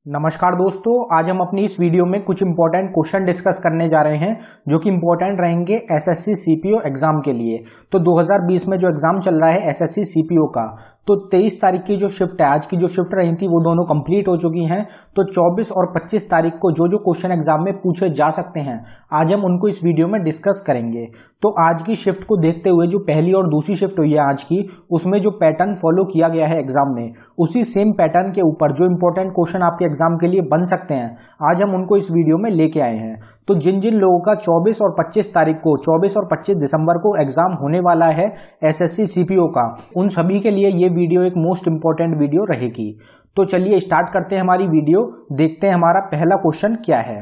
नमस्कार दोस्तों, आज हम अपनी इस वीडियो में कुछ इंपॉर्टेंट क्वेश्चन डिस्कस करने जा रहे हैं जो कि इंपॉर्टेंट रहेंगे एसएससी सीपीओ एग्जाम के लिए। तो 2020 में जो एग्जाम चल रहा है एसएससी सीपीओ का, तो 23 तारीख की जो शिफ्ट है, आज की जो शिफ्ट रही थी वो दोनों कंप्लीट हो चुकी हैं। तो 24 और 25 तारीख को जो जो क्वेश्चन एग्जाम में पूछे जा सकते हैं आज हम उनको इस वीडियो में डिस्कस करेंगे। तो आज की शिफ्ट को देखते हुए जो पहली और दूसरी शिफ्ट हुई है आज की, उसमें जो पैटर्न फॉलो किया गया है एग्जाम में, उसी सेम पैटर्न के ऊपर जो इंपॉर्टेंट क्वेश्चन आपके एग्जाम के लिए बन सकते हैं आज हम उनको इस वीडियो में लेके आए हैं। तो जिन जिन लोगों का 24 और 25 तारीख को 24 और 25 दिसंबर को एग्जाम होने वाला है एसएससी सीपीओ का, उन सभी के लिए ये वीडियो एक मोस्ट इंपॉर्टेंट वीडियो रहेगी। तो चलिए स्टार्ट करते हैं हमारी वीडियो। देखते हैं हमारा पहला क्वेश्चन क्या है।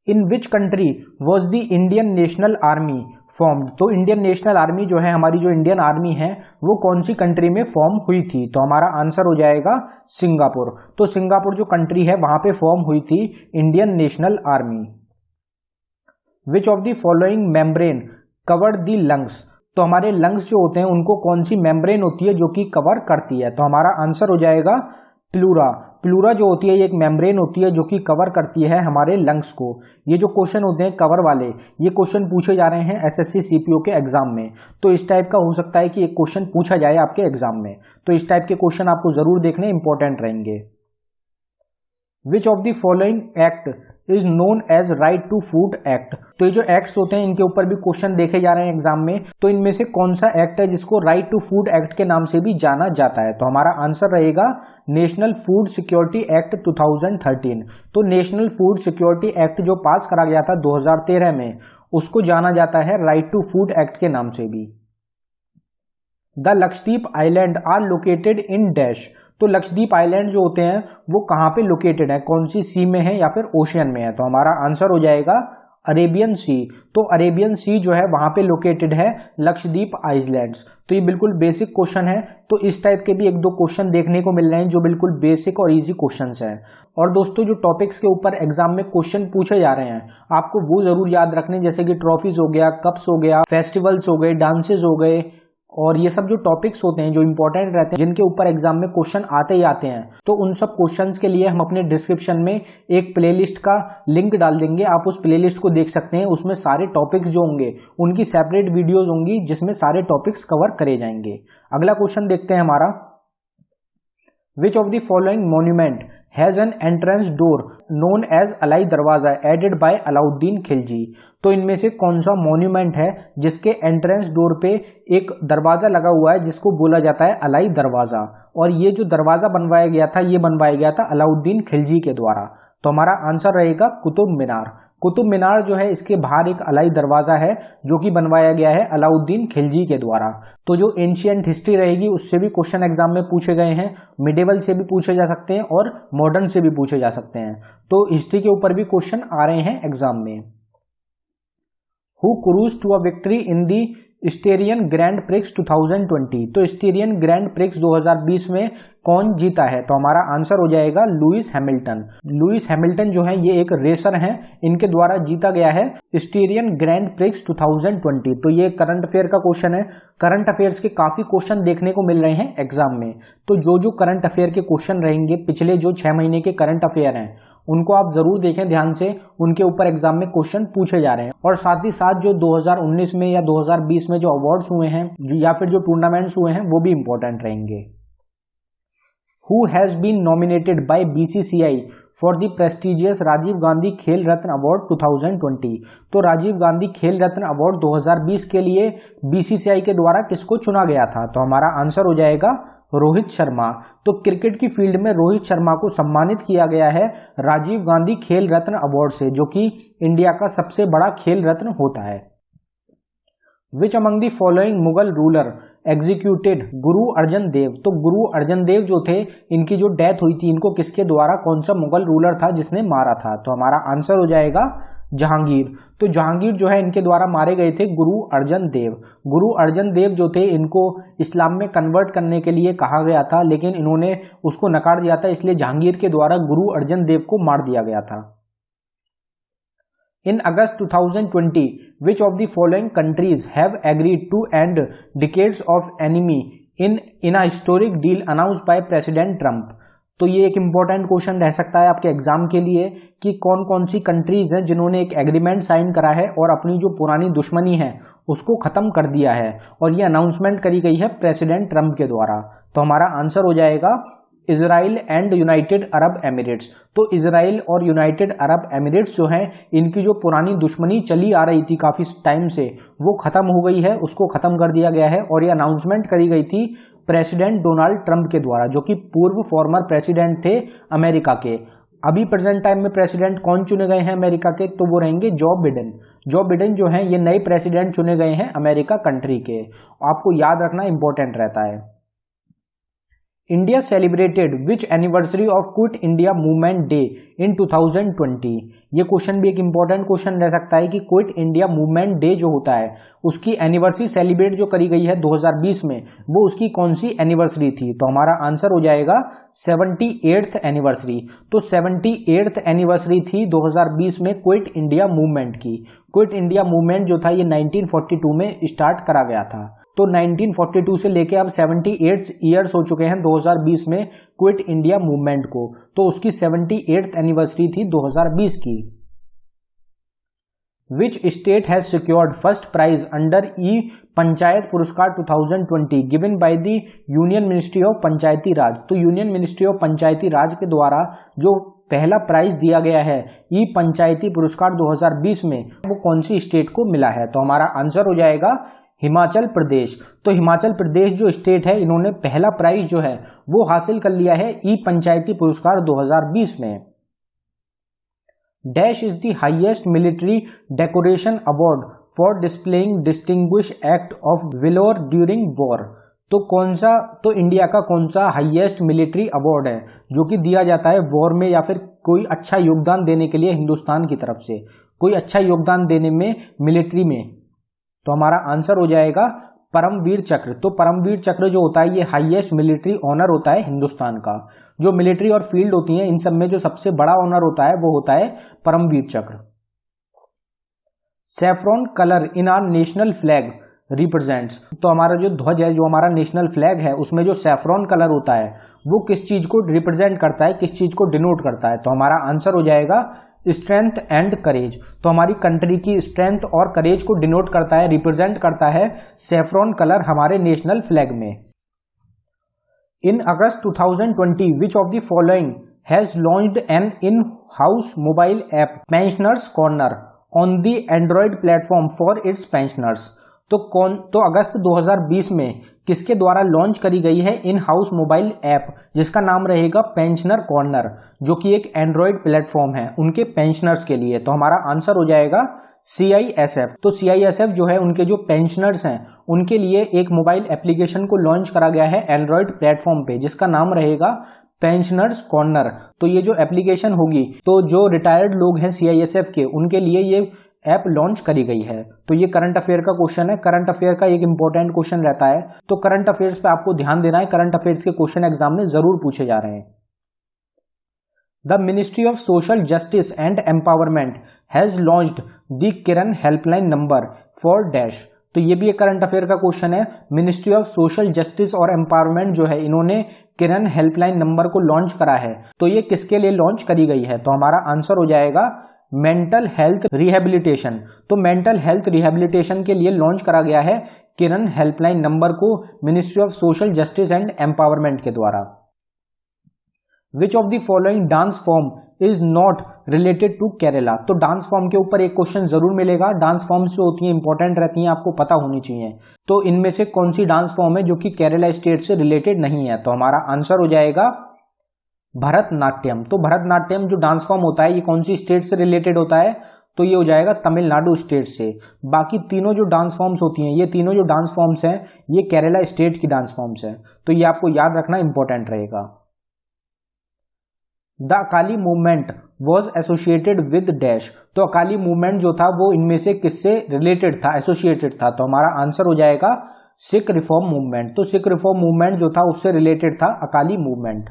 In which country was the Indian national army formed. तो इंडियन नेशनल आर्मी जो है, हमारी जो इंडियन आर्मी है, वो कौन सी कंट्री में फॉर्म हुई थी? तो हमारा आंसर हो जाएगा सिंगापुर। तो सिंगापुर जो कंट्री है वहां पे फॉर्म हुई थी Indian national army. Which of the following membrane covered the lungs. तो हमारे लंग्स जो होते हैं उनको कौन सी मेम्ब्रेन होती है जो कि कवर करती है? तो हमारा आंसर हो जाएगा प्लूरा। प्लूरा जो होती है ये एक मेम्ब्रेन होती है जो कि कवर करती है हमारे लंग्स को। ये जो क्वेश्चन होते हैं कवर वाले, ये क्वेश्चन पूछे जा रहे हैं एसएससी सीपीओ के एग्जाम में। तो इस टाइप का हो सकता है कि एक क्वेश्चन पूछा जाए आपके एग्जाम में। तो इस टाइप के क्वेश्चन आपको जरूर देखने इंपॉर्टेंट रहेंगे। Which of the following act is known as right to food act. तो ये जो एक्ट्स होते हैं इनके ऊपर भी क्वेश्चन देखे जा रहे हैं एग्जाम में। तो इनमें से कौन सा एक्ट है जिसको राइट टू फूड एक्ट के नाम से भी जाना जाता है? तो हमारा आंसर रहेगा नेशनल फूड सिक्योरिटी एक्ट 2013। तो नेशनल फूड सिक्योरिटी एक्ट जो पास करा गया था 2013 में, उसको जाना जाता है राइट टू फूड एक्ट के नाम से भी। The Lakshadweep island are located in dash. तो लक्षद्वीप आइलैंड जो होते हैं वो कहाँ पे लोकेटेड है, कौन सी सी में है या फिर ओशियन में है? तो हमारा आंसर हो जाएगा अरेबियन सी। तो अरेबियन सी जो है वहां पे लोकेटेड है लक्षद्वीप आइलैंड्स। तो ये बिल्कुल बेसिक क्वेश्चन है। तो इस टाइप के भी एक दो क्वेश्चन देखने को मिल रहे हैं जो बिल्कुल बेसिक और इजी क्वेश्चंस हैं। और दोस्तों जो टॉपिक्स के ऊपर एग्जाम में क्वेश्चन पूछे जा रहे हैं आपको वो जरूर याद रखने, जैसे कि ट्रॉफीज हो गया, कप्स हो गया, फेस्टिवल्स हो गए, डांसेस हो गए, और ये सब जो टॉपिक्स होते हैं जो इंपॉर्टेंट रहते हैं जिनके ऊपर एग्जाम में क्वेश्चन आते ही आते हैं, तो उन सब क्वेश्चंस के लिए हम अपने डिस्क्रिप्शन में एक प्लेलिस्ट का लिंक डाल देंगे। आप उस प्लेलिस्ट को देख सकते हैं। उसमें सारे टॉपिक्स जो होंगे उनकी सेपरेट वीडियोज होंगी जिसमें सारे टॉपिक्स कवर करे जाएंगे। अगला क्वेश्चन देखते हैं हमारा। Which of the following monument has an entrance door known as Alai Darwaza added bye Alauddin Khilji. तो इनमें से कौन सा मॉन्यूमेंट है जिसके एंट्रेंस डोर पे एक दरवाजा लगा हुआ है जिसको बोला जाता है अलाई दरवाजा? और ये जो दरवाजा बनवाया गया था ये बनवाया गया था अलाउद्दीन खिलजी के द्वारा। तो हमारा आंसर रहेगा कुतुब मीनार। कुतुब मीनार जो है इसके बाहर एक अलाई दरवाजा है जो कि बनवाया गया है अलाउद्दीन खिलजी के द्वारा। तो जो एंशिएंट हिस्ट्री रहेगी उससे भी क्वेश्चन एग्जाम में पूछे गए हैं, मिडिवल से भी पूछे जा सकते हैं और मॉडर्न से भी पूछे जा सकते हैं। तो हिस्ट्री के ऊपर भी क्वेश्चन आ रहे हैं एग्जाम में। Who cruised to a victory in the Styrian grand prix 2020। तो स्टेरियन ग्रैंड प्रिक्स 2020 में कौन जीता है? तो हमारा आंसर हो जाएगा लुइस हैमिल्टन। लुइस हैमिल्टन जो है ये एक रेसर हैं, इनके द्वारा जीता गया है स्टेरियन ग्रैंड प्रिक्स 2020। तो ये करंट अफेयर का क्वेश्चन है। करंट अफेयर्स के काफी क्वेश्चन देखने को मिल रहे हैं एग्जाम में। तो जो जो करंट अफेयर के क्वेश्चन रहेंगे, पिछले जो 6 महीने के करंट अफेयर हैं, उनको आप जरूर देखें ध्यान से। उनके ऊपर एग्जाम में क्वेश्चन पूछे जा रहे हैं। और साथ ही साथ जो 2019 में या 2020 में जो अवार्ड्स हुए हैं या फिर जो टूर्नामेंट्स हुए हैं वो भी इंपॉर्टेंट रहेंगे। Who has been nominated by BCCI for the prestigious Rajiv Gandhi खेल रत्न अवार्ड 2020। तो राजीव गांधी खेल रत्न अवार्ड 2020 के लिए BCCI के द्वारा किसको चुना गया था? तो हमारा आंसर हो जाएगा रोहित शर्मा। तो क्रिकेट की फील्ड में रोहित शर्मा को सम्मानित किया गया है राजीव गांधी खेल रत्न अवार्ड से, जो कि इंडिया का सबसे बड़ा खेल रत्न होता है। Which among the following Mughal ruler executed Guru Arjan Dev. तो गुरु अर्जन देव जो थे, इनकी जो डेथ हुई थी, इनको किसके द्वारा, कौन सा मुगल रूलर था जिसने मारा था? तो हमारा आंसर हो जाएगा जहांगीर। तो जहांगीर जो है इनके द्वारा मारे गए थे गुरु अर्जन देव। गुरु अर्जन देव जो थे इनको इस्लाम में कन्वर्ट करने के लिए कहा गया था, लेकिन इन्होंने उसको नकार दिया था, इसलिए जहांगीर के द्वारा गुरु अर्जन देव को मार दिया गया था। In August 2020, which of the following countries have agreed to end decades of enemy in a historic deal announced by President Trump? तो ये एक इंपॉर्टेंट क्वेश्चन रह सकता है आपके एग्जाम के लिए कि कौन कौन सी कंट्रीज हैं जिन्होंने एक एग्रीमेंट साइन करा है और अपनी जो पुरानी दुश्मनी है उसको खत्म कर दिया है, और ये अनाउंसमेंट करी गई है प्रेसिडेंट ट्रंप के द्वारा। तो हमारा आंसर हो जाएगा Israel and United Arab Emirates. तो इजराइल और यूनाइटेड अरब एमिरेट्स जो हैं, इनकी जो पुरानी दुश्मनी चली आ रही थी काफी टाइम से, वो खत्म हो गई है, उसको खत्म कर दिया गया है। और ये अनाउंसमेंट करी गई थी प्रेसिडेंट डोनाल्ड ट्रंप के द्वारा, जो कि पूर्व फॉर्मर प्रेसिडेंट थे अमेरिका के। अभी प्रेजेंट टाइम में प्रेसिडेंट कौन चुने गए हैं अमेरिका के, तो वो रहेंगे जो बिडेन। जो बिडेन जो हैं ये नए प्रेसिडेंट चुने गए हैं अमेरिका कंट्री के। आपको याद रखना इंपॉर्टेंट रहता है। India celebrated which anniversary of quit India movement day in 2020। ये क्वेश्चन भी एक इंपॉर्टेंट क्वेश्चन रह सकता है कि क्विट इंडिया मूवमेंट डे जो होता है उसकी एनिवर्सरी सेलिब्रेट जो करी गई है 2020 में, वो उसकी कौन सी एनिवर्सरी थी। तो हमारा आंसर हो जाएगा 78th एनिवर्सरी। तो 78th एनिवर्सरी थी 2020 में क्विट इंडिया मूवमेंट की। क्विट इंडिया मूवमेंट जो था ये 1942 में स्टार्ट करा गया था। तो 1942 से लेके अब 78 ईयर्स हो चुके हैं 2020 में क्विट इंडिया मूवमेंट को। तो उसकी 78th एनिवर्सरी थी 2020 की। Which state has secured first prize under e panchayat Puraskar 2020 given by the union ministry of Panchayati Raj. तो union ministry of Panchayati Raj के द्वारा जो पहला प्राइज दिया गया है ई पंचायती पुरस्कार 2020 में, वो कौन सी स्टेट को मिला है। तो हमारा आंसर हो जाएगा हिमाचल प्रदेश। तो हिमाचल प्रदेश जो स्टेट है, इन्होंने पहला प्राइज जो है वो हासिल कर लिया है ई पंचायती पुरस्कार 2020 में। Dash is the highest military decoration award for displaying distinguish act of valour during war. तो कौन सा, तो इंडिया का कौन सा हाईएस्ट मिलिट्री अवार्ड है जो कि दिया जाता है वॉर में, या फिर कोई अच्छा योगदान देने के लिए हिंदुस्तान की तरफ से, कोई अच्छा योगदान देने में मिलिट्री में। तो हमारा आंसर हो जाएगा परमवीर चक्र। तो परमवीर चक्र जो होता है ये हाईएस्ट मिलिट्री ऑनर होता है हिंदुस्तान का। जो मिलिट्री और फील्ड होती हैं इन सब में जो सबसे बड़ा ऑनर होता है वो होता है Paramvir Chakra. Saffron colour in our national flag represents. तो हमारा जो ध्वज है, जो हमारा नेशनल फ्लैग है, उसमें जो सैफ्रॉन कलर होता है वो किस चीज को रिप्रेजेंट करता है, किस चीज को डिनोट करता है। तो हमारा आंसर हो जाएगा स्ट्रेंथ एंड करेज। तो हमारी कंट्री की स्ट्रेंथ और करेज को डिनोट करता है, रिप्रेजेंट करता है सैफ्रॉन कलर हमारे नेशनल फ्लैग में। इन अगस्त 2020 विच of the following has launched N in house mobile app pensioners corner on the Android platform for its pensioners. तो अगस्त 2020 में किसके द्वारा लॉन्च करी गई है इन हाउस मोबाइल ऐप, जिसका नाम रहेगा पेंशनर कॉर्नर, जो कि एक एंड्रॉयड प्लेटफॉर्म है उनके पेंशनर्स के लिए। तो हमारा आंसर हो जाएगा CISF। तो CISF जो है उनके जो पेंशनर्स हैं उनके लिए एक मोबाइल एप्लीकेशन को लॉन्च करा गया है एंड्रॉयड प्लेटफॉर्म पे, जिसका नाम रहेगा पेंशनर्स कॉर्नर। तो ये जो एप्लीकेशन होगी, तो जो रिटायर्ड लोग हैं CISF के, उनके लिए ये ऐप लॉन्च करी गई है। तो ये करंट अफेयर का क्वेश्चन है। करंट अफेयर का एक इंपॉर्टेंट क्वेश्चन रहता है, तो करंट अफेयर्स पे आपको ध्यान देना है। करंट अफेयर्स के क्वेश्चन एग्जाम में जरूर पूछे जा रहे हैं। The ministry of social justice and empowerment has launched the Kiran helpline number for dash. तो ये भी एक करंट अफेयर का क्वेश्चन है। मिनिस्ट्री ऑफ सोशल जस्टिस और एम्पावरमेंट जो है, इन्होंने किरण हेल्पलाइन नंबर को लॉन्च करा है। तो ये किसके लिए लॉन्च करी गई है। तो हमारा आंसर हो जाएगा मेंटल हेल्थ रिहेबिलिटेशन। तो मेंटल हेल्थ रिहेबिलिटेशन के लिए लॉन्च करा गया है किरण हेल्पलाइन नंबर को ministry of social justice and empowerment के द्वारा। Which of the following dance form is not related to Kerala. तो डांस फॉर्म के ऊपर एक क्वेश्चन जरूर मिलेगा। डांस फॉर्म्स जो होती हैं इंपॉर्टेंट रहती हैं, आपको पता होनी चाहिए। तो इनमें से कौन सी डांस फॉर्म है जो कि केरला स्टेट से रिलेटेड नहीं है। तो हमारा आंसर हो जाएगा भरतनाट्यम। तो भरतनाट्यम जो डांस फॉर्म होता है ये कौन सी स्टेट से रिलेटेड होता है, तो ये हो जाएगा तमिलनाडु स्टेट से। बाकी तीनों जो डांस फॉर्म्स होती हैं, ये तीनों जो डांस फॉर्म्स हैं ये केरला स्टेट की डांस फॉर्म्स हैं। तो ये आपको याद रखना इंपॉर्टेंट रहेगा। The Akali movement was associated with dash. तो अकाली मूवमेंट जो था वो इनमें से किससे रिलेटेड था, एसोसिएटेड था। तो हमारा आंसर हो जाएगा सिख रिफॉर्म मूवमेंट। तो सिख रिफॉर्म मूवमेंट जो था उससे रिलेटेड था Akali movement.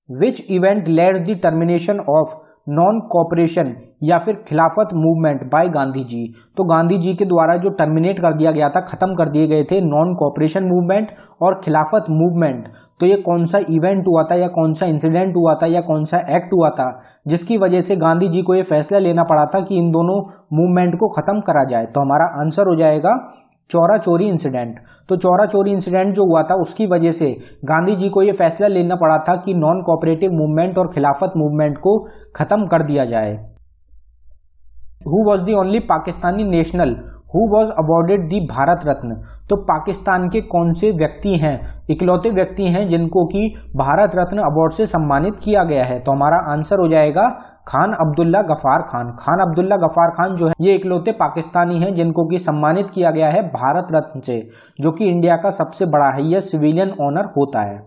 Which event led the termination of non cooperation या फिर खिलाफत मूवमेंट बाय गांधी जी। तो गांधी जी के द्वारा जो टर्मिनेट कर दिया गया था, खत्म कर दिए गए थे नॉन कॉपरेशन मूवमेंट और खिलाफत मूवमेंट। तो ये कौन सा इवेंट हुआ था या कौन सा इंसिडेंट हुआ था या कौन सा एक्ट हुआ था जिसकी वजह से गांधी जी को ये फैसला लेना पड़ा था कि इन दोनों मूवमेंट को खत्म करा जाए? तो हमारा आंसर हो जाएगा चौरा चोरी इंसिडेंट। तो चौरा चोरी इंसिडेंट जो हुआ था उसकी वजह से गांधी जी को यह फैसला लेना पड़ा था कि नॉन कोऑपरेटिव मूवमेंट और खिलाफत मूवमेंट को खत्म कर दिया जाए। Who was the only Pakistani national who was awarded the Bharat Ratna? तो पाकिस्तान के कौन से व्यक्ति हैं, इकलौते व्यक्ति हैं जिनको कि भारत रत्न अवार्ड से सम्मानित किया गया है? तो हमारा आंसर हो जाएगा खान अब्दुल्ला गफार खान। खान अब्दुल्ला गफार खान जो है ये इकलौते पाकिस्तानी हैं जिनको कि सम्मानित किया गया है भारत रत्न से, जो कि इंडिया का सबसे बड़ा है, यह सिविलियन ऑनर होता है।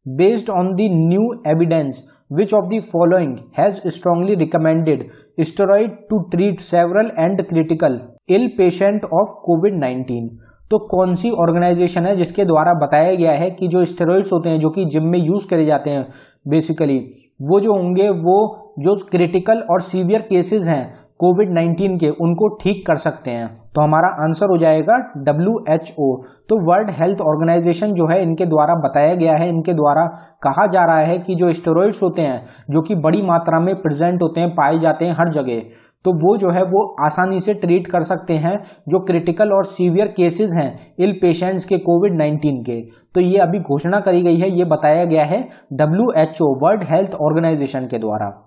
Based on the new evidence which of the following has strongly recommended steroid to treat several and critical ill patient of COVID-19? तो कौन सी ऑर्गेनाइजेशन है जिसके द्वारा बताया गया है कि जो स्टेरॉइड्स होते हैं जो कि जिम में यूज करे जाते हैं बेसिकली वो जो होंगे वो जो क्रिटिकल और सीवियर केसेस हैं कोविड-19 के उनको ठीक कर सकते हैं? तो हमारा आंसर हो जाएगा WHO। तो वर्ल्ड हेल्थ ऑर्गेनाइजेशन जो है इनके द्वारा बताया गया है, इनके द्वारा कहा जा रहा है कि जो स्टेरॉइड्स होते हैं जो कि बड़ी मात्रा में प्रेजेंट होते हैं, पाए जाते हैं हर जगह, तो वो जो है वो आसानी से ट्रीट कर सकते हैं जो क्रिटिकल और सीवियर केसेस हैं इल पेशेंट्स के कोविड-19 के। तो ये अभी घोषणा करी गई है, ये बताया गया है WHO वर्ल्ड हेल्थ ऑर्गेनाइजेशन के द्वारा।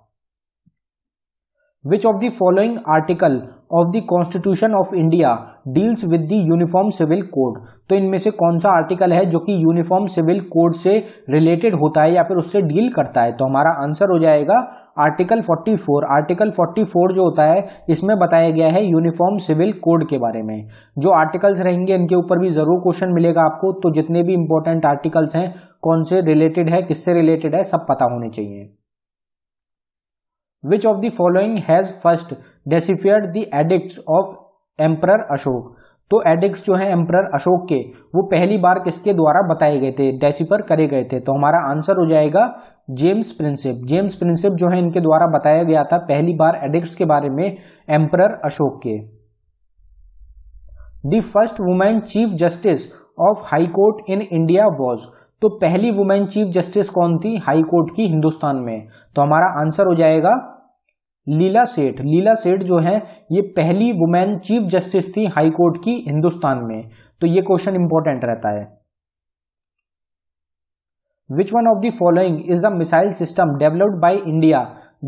Which of the following article of the Constitution of India deals with the Uniform Civil Code? तो इनमें से कौन सा आर्टिकल है जो कि यूनिफॉर्म सिविल कोड से रिलेटेड होता है या फिर उससे डील करता है? तो हमारा आंसर हो जाएगा आर्टिकल 44। आर्टिकल 44 जो होता है इसमें बताया गया है यूनिफॉर्म सिविल कोड के बारे में। जो आर्टिकल्स रहेंगे इनके ऊपर भी जरूर क्वेश्चन मिलेगा आपको, तो जितने भी इंपॉर्टेंट आर्टिकल्स हैं कौन से रिलेटेड है, किससे रिलेटेड है, सब पता होने चाहिए। Which of the following has first deciphiered the edicts of Emperor Ashok? तो एडिक्ट्स जो हैं एम्परर अशोक के वो पहली बार किसके द्वारा बताए गए थे, डेसिफर करे गए थे? तो हमारा आंसर हो जाएगा जेम्स प्रिंसिप। जेम्स प्रिंसिप जो है इनके द्वारा बताया गया था पहली बार एडिक्ट्स के बारे में एम्परर अशोक के। The first women chief justice of high court in India was? तो पहली वुमेन चीफ जस्टिस कौन थी हाई कोर्ट की हिंदुस्तान में? तो हमारा आंसर हो जाएगा लीला सेठ। लीला सेठ जो है ये पहली वुमेन चीफ जस्टिस थी हाई कोर्ट की हिंदुस्तान में। तो ये क्वेश्चन इंपॉर्टेंट रहता है। Which one of the following is a missile system developed by India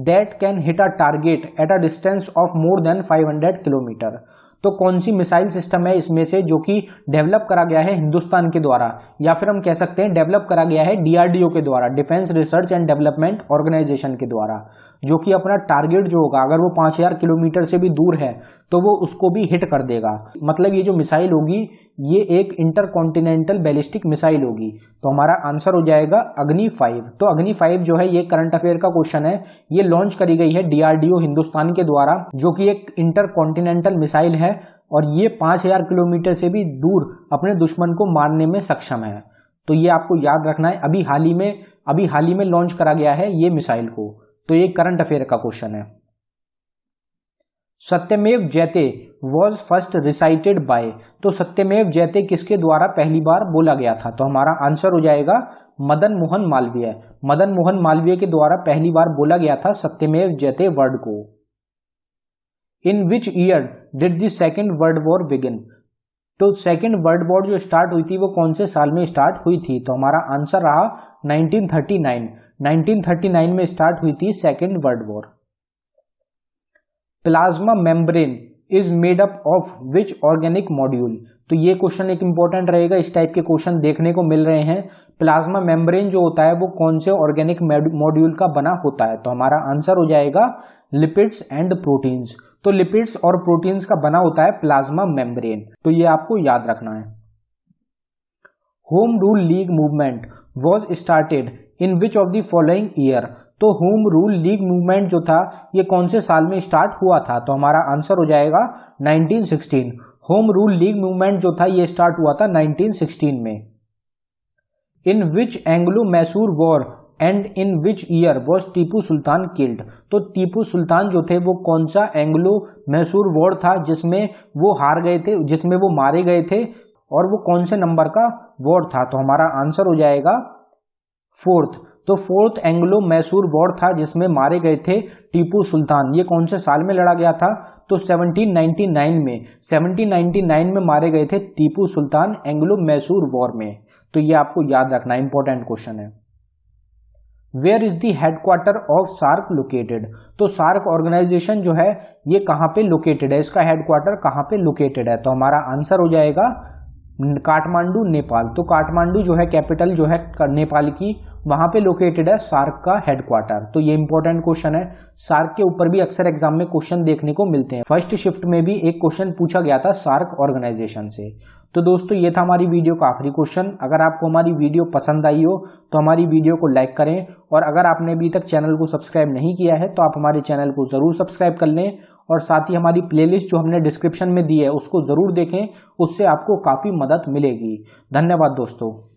that can hit a target at a distance of more than 500 kilometre? तो कौन सी missile system है इसमें से जो कि डेवलप करा गया है हिंदुस्तान के द्वारा, या फिर हम कह सकते हैं डेवलप करा गया है DRDO के द्वारा, defence research and development organisation के द्वारा, जो कि अपना टारगेट जो होगा अगर वो 5000 किलोमीटर से भी दूर है तो वो उसको भी हिट कर देगा। मतलब ये जो मिसाइल होगी ये एक इंटरकॉन्टिनेंटल बैलिस्टिक मिसाइल होगी। तो हमारा आंसर हो जाएगा अग्नि 5। तो अग्नि 5 जो है ये करंट अफेयर का क्वेश्चन है, ये लॉन्च करी गई है DRDO हिंदुस्तान के द्वारा, जो कि एक इंटरकॉन्टिनेंटल मिसाइल है और ये 5000 किलोमीटर से भी दूर अपने दुश्मन को मारने में सक्षम है। तो ये आपको याद रखना है, अभी हाल ही में लॉन्च करा गया है ये मिसाइल को। तो ये करंट अफेयर का क्वेश्चन है। सत्यमेव जयते वॉज फर्स्ट रिसाइटेड बाय? तो सत्यमेव जयते किसके द्वारा पहली बार बोला गया था? तो हमारा आंसर हो जाएगा मदन मोहन मालवीय। मदन मोहन मालवीय के द्वारा पहली बार बोला गया था सत्यमेव जयते वर्ड को। In which year did the second world war begin? तो सेकेंड वर्ल्ड वॉर जो स्टार्ट हुई थी वो कौन से साल में स्टार्ट हुई थी? तो हमारा आंसर रहा 1939। 1939 में स्टार्ट हुई थी second world war. Plasma membrane is made up of which organic module? तो ये क्वेश्चन एक इंपॉर्टेंट रहेगा, इस टाइप के क्वेश्चन देखने को मिल रहे हैं। प्लाज्मा मेम्ब्रेन जो होता है वो कौन से ऑर्गेनिक मॉड्यूल का बना होता है? तो हमारा आंसर हो जाएगा लिपिड्स एंड प्रोटीन्स। तो लिपिड्स और प्रोटीन्स का बना होता है प्लाज्मा मेम्ब्रेन। तो ये आपको याद रखना है। Home rule league movement was started in which of the following year? तो होम रूल लीग मूवमेंट जो था ये कौन से साल में स्टार्ट हुआ था? तो हमारा आंसर हो जाएगा 1916। होम रूल लीग मूवमेंट जो था ये स्टार्ट हुआ था 1916 में। In which Anglo Mysore war and in which year was Tipu Sultan killed. तो टीपू सुल्तान जो थे वो कौन सा एंग्लो मैसूर वॉर था जिसमें वो हार गए थे, जिसमें वो मारे गए थे, और वो कौन से नंबर का वॉर था। तो हमारा आंसर हो जाएगा 4th। तो 4th एंग्लो मैसूर वॉर था जिसमें मारे गए थे टीपू सुल्तान। ये कौन से साल में लड़ा गया था? तो 1799 में मारे गए थे टीपू सुल्तान एंग्लो मैसूर वॉर में। तो ये आपको याद रखना, इंपॉर्टेंट क्वेश्चन है। Where is the headquarter of SAARC located. तो सार्क ऑर्गेनाइजेशन जो है ये कहाँ पे लोकेटेड है, इसका हेडक्वार्टर कहाँ पे लोकेटेड है? तो हमारा आंसर हो जाएगा काठमांडू, नेपाल। तो काठमांडू जो है कैपिटल जो है नेपाल की, वहां पे लोकेटेड है सार्क का हेडक्वार्टर। तो ये इंपॉर्टेंट क्वेश्चन है। सार्क के ऊपर भी अक्सर एग्जाम में क्वेश्चन देखने को मिलते हैं। फर्स्ट शिफ्ट में भी एक क्वेश्चन पूछा गया था सार्क ऑर्गेनाइजेशन से। तो दोस्तों ये था हमारी वीडियो का आखिरी क्वेश्चन। अगर आपको हमारी वीडियो पसंद आई हो तो हमारी वीडियो को लाइक करें, और अगर आपने अभी तक चैनल को सब्सक्राइब नहीं किया है तो आप हमारे चैनल को जरूर सब्सक्राइब कर लें, और साथ ही हमारी प्लेलिस्ट जो हमने डिस्क्रिप्शन में दी है उसको जरूर देखें, उससे आपको काफी मदद मिलेगी। धन्यवाद दोस्तों।